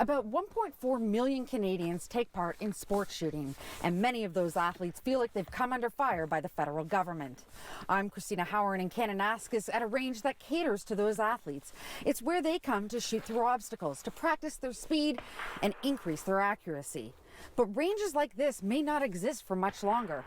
About 1.4 million Canadians take part in sports shooting, and many of those athletes feel like they've come under fire by the federal government. I'm Cristina Howorun in Kananaskis at a range that caters to those athletes. It's where they come to shoot through obstacles, to practice their speed and increase their accuracy. But ranges like this may not exist for much longer.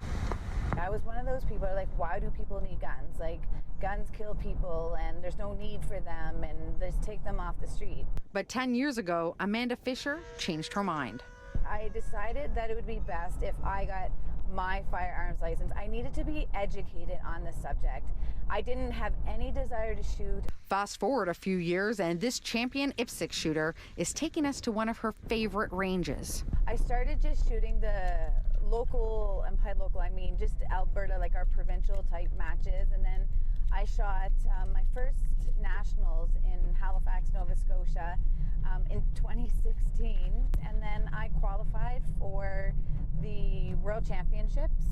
I was one of those people like, why do people need guns? Like, guns kill people and there's no need for them and just take them off the street. But 10 years ago, Amanda Fisher changed her mind. I decided that it would be best if I got my firearms license. I needed to be educated on the subject. I didn't have any desire to shoot. Fast forward a few years, and this champion IPSC shooter is taking us to one of her favorite ranges. I started just shooting the local, and by local I mean just Alberta, like our provincial type matches, and then I shot my first nationals in Halifax, Nova Scotia in 2016, and then I qualified for the World Championships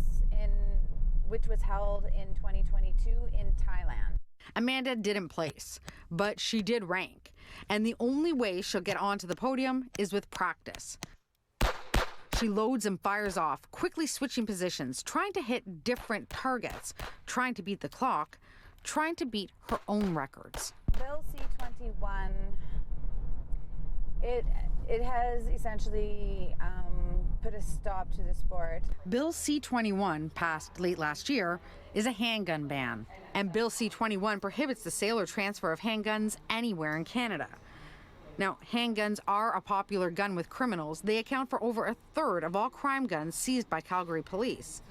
which was held in 2022 in Thailand. Amanda didn't place, but she did rank, and the only way she'll get onto the podium is with practice. She loads and fires off, quickly switching positions, trying to hit different targets, trying to beat the clock, trying to beat her own records. Bill C-21, it has essentially put a stop to the sport. Bill C-21, passed late last year, is a handgun ban, and Bill C-21 prohibits the sale or transfer of handguns anywhere in Canada. Now, handguns are a popular gun with criminals. They account for over a third of all crime guns seized by Calgary police.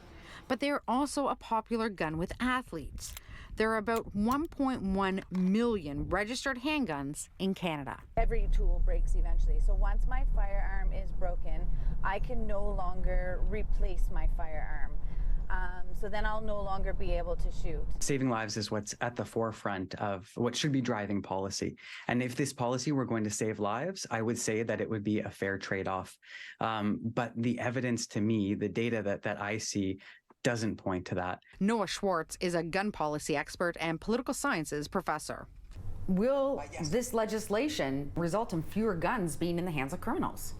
But they're also a popular gun with athletes. There are about 1.1 million registered handguns in Canada. Every tool breaks eventually. So once my firearm is broken, I can no longer replace my firearm. So then I'll no longer be able to shoot. Saving lives is what's at the forefront of what should be driving policy. And if this policy were going to save lives, I would say that it would be a fair trade-off. But the evidence to me, the data that I see, doesn't point to that. Noah Schwartz is a gun policy expert and political sciences professor. Will this legislation result in fewer guns being in the hands of criminals?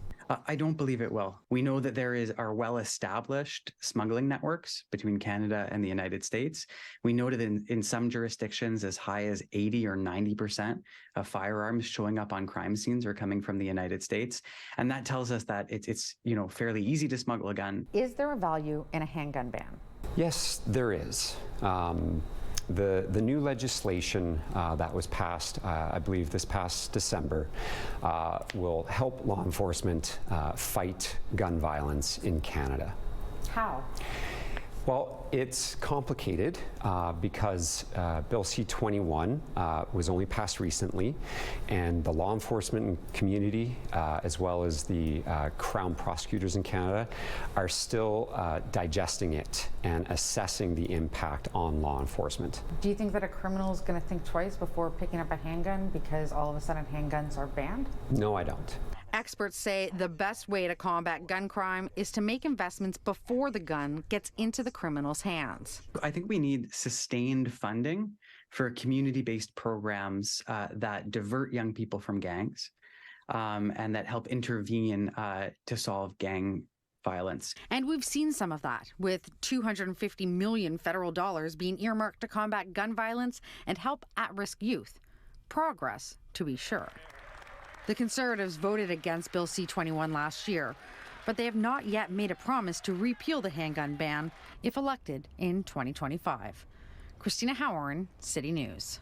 I don't believe it will. We know that there are well-established smuggling networks between Canada and the United States. We know that in some jurisdictions as high as 80 or 90% of firearms showing up on crime scenes are coming from the United States. And that tells us that it's fairly easy to smuggle a gun. Is there a value in a handgun ban? Yes, there is. The new legislation that was passed, I believe this past December, will help law enforcement fight gun violence in Canada. How? Well, it's complicated because Bill C-21 was only passed recently, and the law enforcement community, as well as the Crown prosecutors in Canada, are still digesting it and assessing the impact on law enforcement. Do you think that a criminal is going to think twice before picking up a handgun because all of a sudden handguns are banned? No, I don't. Experts say the best way to combat gun crime is to make investments before the gun gets into the criminal's hands. I think we need sustained funding for community-based programs that divert young people from gangs and that help intervene to solve gang violence. And we've seen some of that, with $250 million federal dollars being earmarked to combat gun violence and help at-risk youth. Progress, to be sure. The Conservatives voted against Bill C-21 last year, but they have not yet made a promise to repeal the handgun ban if elected in 2025. Cristina Howorun, City News.